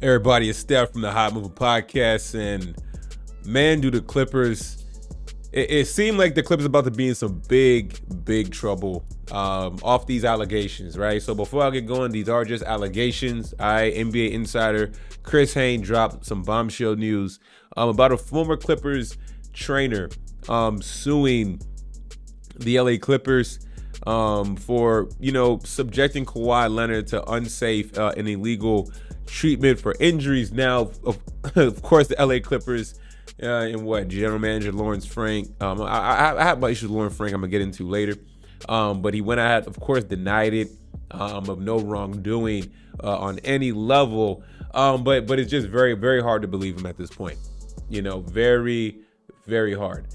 Everybody, it's Steph from the Hot Mover Podcast, and man, do the Clippers. It seemed like the Clippers about to be in some big trouble off these allegations, right? So before I get going, these are just allegations. NBA insider Chris Hayne dropped some bombshell news about a former Clippers trainer suing the LA Clippers for subjecting Kawhi Leonard to unsafe and illegal treatment for injuries. Now, of course, the LA Clippers and general manager Lawrence Frank. I have my issues with Lawrence Frank. I'm gonna get into later. But he went ahead, of course, denied it of no wrongdoing on any level. But it's just very hard to believe him at this point. Very hard.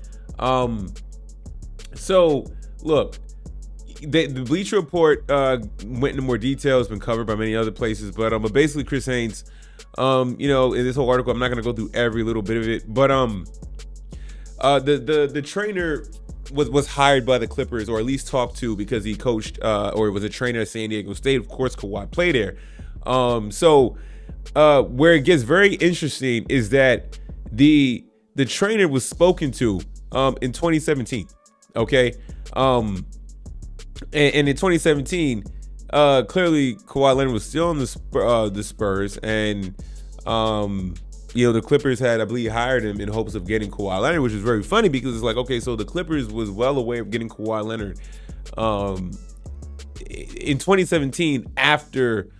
So look. The Bleacher Report went into more detail. It's been covered by many other places, but basically Chris Haynes, in this whole article, I'm not gonna go through every little bit of it, but the trainer was hired by the Clippers, or at least talked to, because he coached or was a trainer at San Diego State. Of course, Kawhi played there. So where it gets very interesting is that the trainer was spoken to in 2017. Okay. And in 2017, clearly Kawhi Leonard was still in the Spurs, and the Clippers had, I believe, hired him in hopes of getting Kawhi Leonard, which is very funny because it's like, okay, so the Clippers was well aware of getting Kawhi Leonard in 2017 after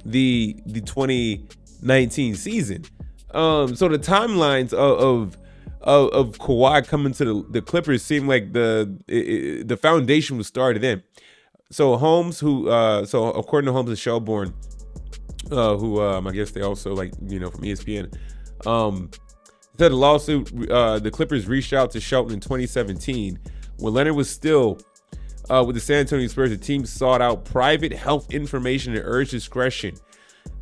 the 2019 season. So the timelines of Kawhi coming to the Clippers seemed like the foundation was started in. So Holmes, so according to Holmes and Shelbourne, who I guess they also from ESPN, said the lawsuit, the Clippers reached out to Shelton in 2017 when Leonard was still with the San Antonio Spurs. The team sought out private health information and urged discretion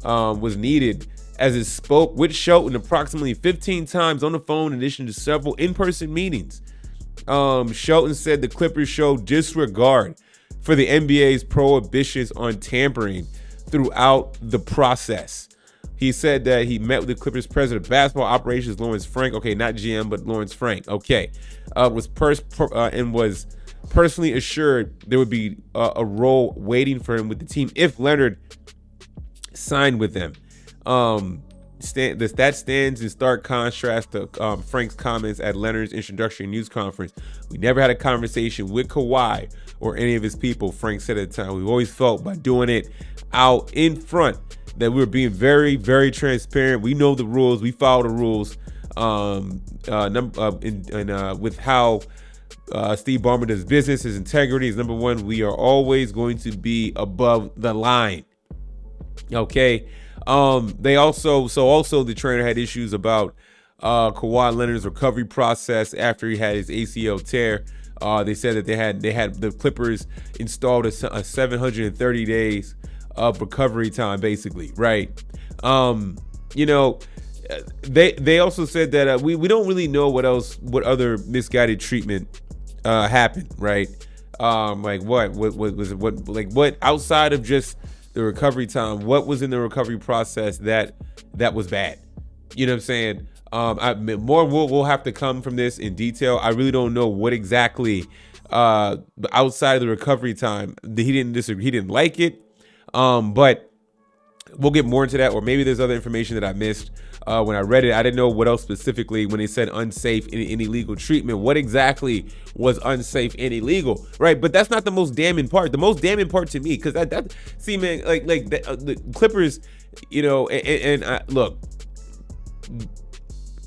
was needed, as it spoke with Shelton approximately 15 times on the phone, in addition to several in-person meetings. Shelton said the Clippers showed disregard for the NBA's prohibitions on tampering throughout the process. He said that he met with the Clippers president of basketball operations, Lawrence Frank. Okay, not GM, but Lawrence Frank. Okay, was personally assured there would be a role waiting for him with the team if Leonard signed with them. That stands in stark contrast to Frank's comments at Leonard's introductory news conference. We never had a conversation with Kawhi or any of his people, Frank said at the time. We always felt by doing it out in front that we were being very transparent. We know the rules. We follow the rules. With how Steve Ballmer does business, his integrity is number one. We are always going to be above the line. Okay. Also the trainer had issues about Kawhi Leonard's recovery process after he had his ACL tear. They said that they had the Clippers installed a 730 days of recovery time, basically, right? They also said that we don't really know what other misguided treatment happened, right? What outside of just the recovery time, what was in the recovery process that was bad? You know what I'm saying? More will have to come from this in detail. I really don't know what exactly outside of the recovery time. He didn't disagree. He didn't like it. But we'll get more into that, or maybe there's other information that I missed when I read it. I didn't know what else specifically when they said unsafe and illegal treatment. What exactly was unsafe and illegal, right? But that's not the most damning part. The most damning part to me, because that see, man, the Clippers, look,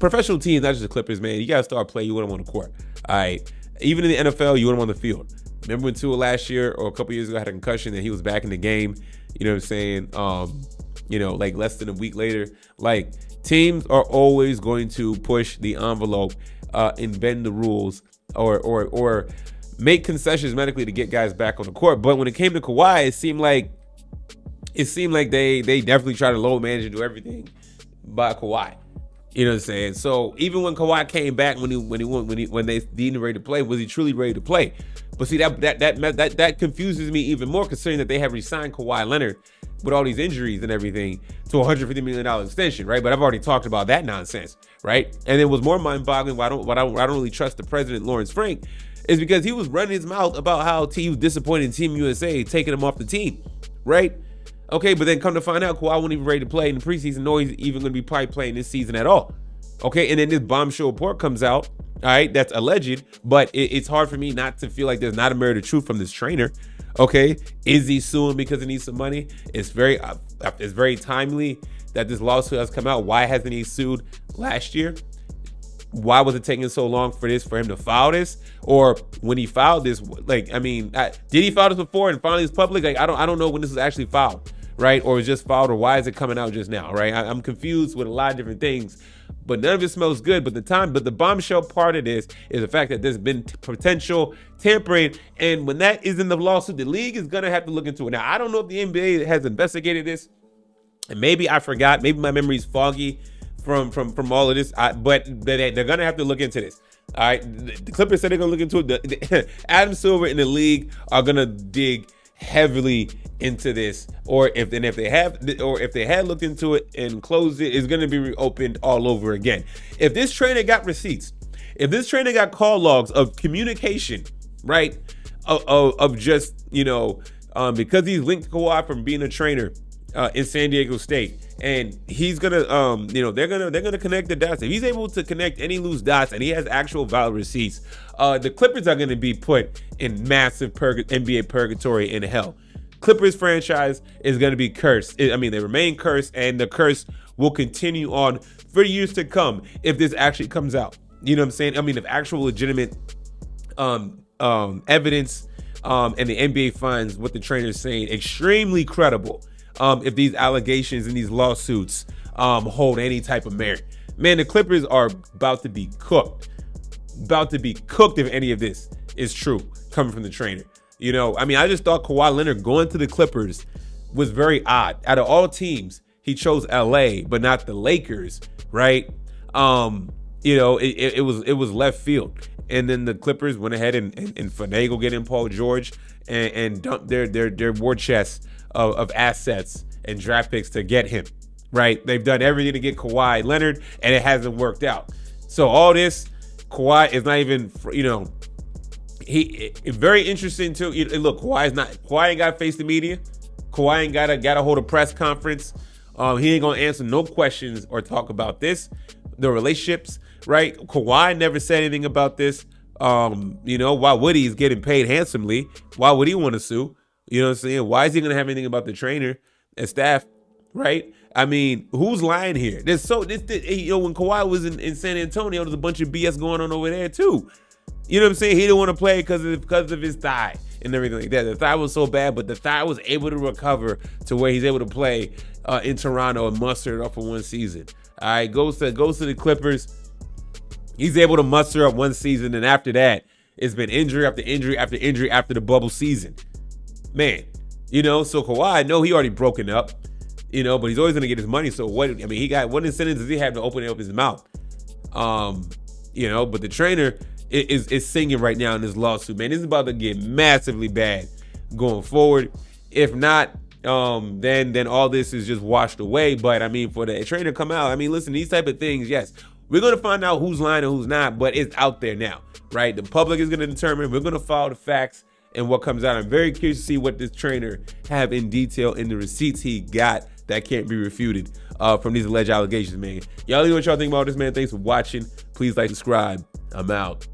professional teams, not just the Clippers, man. You gotta start playing. You want them on the court, all right? Even in the NFL, you want them on the field. Remember when Tua last year or a couple years ago had a concussion and he was back in the game? You know what I'm saying? Less than a week later. Teams are always going to push the envelope and bend the rules or make concessions medically to get guys back on the court. But when it came to Kawhi, it seemed like they definitely tried to low manage and do everything by Kawhi. You know what I'm saying? So even when Kawhi came back, when they deemed him ready to play, was he truly ready to play? But see, that confuses me even more, considering that they have re-signed Kawhi Leonard with all these injuries and everything to a $150 million extension, right? But I've already talked about that nonsense, right? And it was more mind-boggling why I don't really trust the president, Lawrence Frank, is because he was running his mouth about how he was disappointed in Team USA taking him off the team, right? Okay, but then come to find out, Kawhi wasn't even ready to play in the preseason, nor he's even going to be probably playing this season at all. Okay, and then this bombshell report comes out, all right, that's alleged, but it's hard for me not to feel like there's not a merit of truth from this trainer. Okay, is he suing because he needs some money? It's very timely that this lawsuit has come out. Why hasn't he sued last year? Why was it taking so long for him to file this? Or when he filed this, like, I mean, did he file this before and finally it's public? Like, I don't know when this was actually filed, right? Or it was just filed, or why is it coming out just now, right? I'm confused with a lot of different things, but none of it smells good. But the bombshell part of this is the fact that there's been potential tampering, and when that is in the lawsuit, the league is gonna have to look into it. Now, I don't know if the NBA has investigated this, and maybe I forgot, maybe my memory's foggy from all of this, but they're gonna have to look into this. All right, the Clippers said they're gonna look into it. Adam Silver and the league are gonna dig heavily into this, or if they had looked into it and closed it, it's gonna be reopened all over again. If this trainer got receipts, if this trainer got call logs of communication, right, of just, because he's linked to Kawhi from being a trainer in San Diego State, and he's gonna they're gonna connect the dots. If he's able to connect any loose dots and he has actual valid receipts, the Clippers are gonna be put in massive NBA purgatory in hell. Clippers franchise is gonna be cursed. They remain cursed, and the curse will continue on for years to come if this actually comes out. You know what I'm saying? If actual legitimate evidence and the NBA finds what the trainer's saying extremely credible. If these allegations and these lawsuits hold any type of merit, man, the Clippers are about to be cooked. If any of this is true coming from the trainer. I just thought Kawhi Leonard going to the Clippers was very odd. Out of all teams, he chose LA, but not the Lakers, right? It was left field. And then the Clippers went ahead and finagle getting Paul George and dumped their war chest of assets and draft picks to get him, right? They've done everything to get Kawhi Leonard, and it hasn't worked out. So all this, Kawhi is not even, very interesting too. Look, Kawhi ain't got to face the media. Kawhi ain't got to hold a press conference. He ain't gonna answer no questions or talk about this, the relationships, right? Kawhi never said anything about this. Why would he? He's getting paid handsomely. Why would he want to sue? You know what I'm saying? Why is he gonna have anything about the trainer and staff, right? Who's lying here? When Kawhi was in San Antonio, there's a bunch of BS going on over there too. You know what I'm saying? He didn't want to play because of his thigh and everything like that. The thigh was so bad, but the thigh was able to recover to where he's able to play in Toronto and muster it up for one season. All right, goes to the Clippers. He's able to muster up one season, and after that, it's been injury after injury after injury after the bubble season. Man, so Kawhi, I know he already broken up, but he's always gonna get his money. So what incentives does he have to open up his mouth? But the trainer is singing right now in this lawsuit, man. This is about to get massively bad going forward. If not, then all this is just washed away. But for the trainer to come out, listen, these type of things, yes, we're gonna find out who's lying and who's not, but it's out there now, right? The public is gonna determine. We're gonna follow the facts and what comes out. I'm very curious to see what this trainer have in detail in the receipts he got that can't be refuted from these alleged allegations, man. Y'all leave what y'all think about this, man. Thanks for watching. Please like, subscribe. I'm out.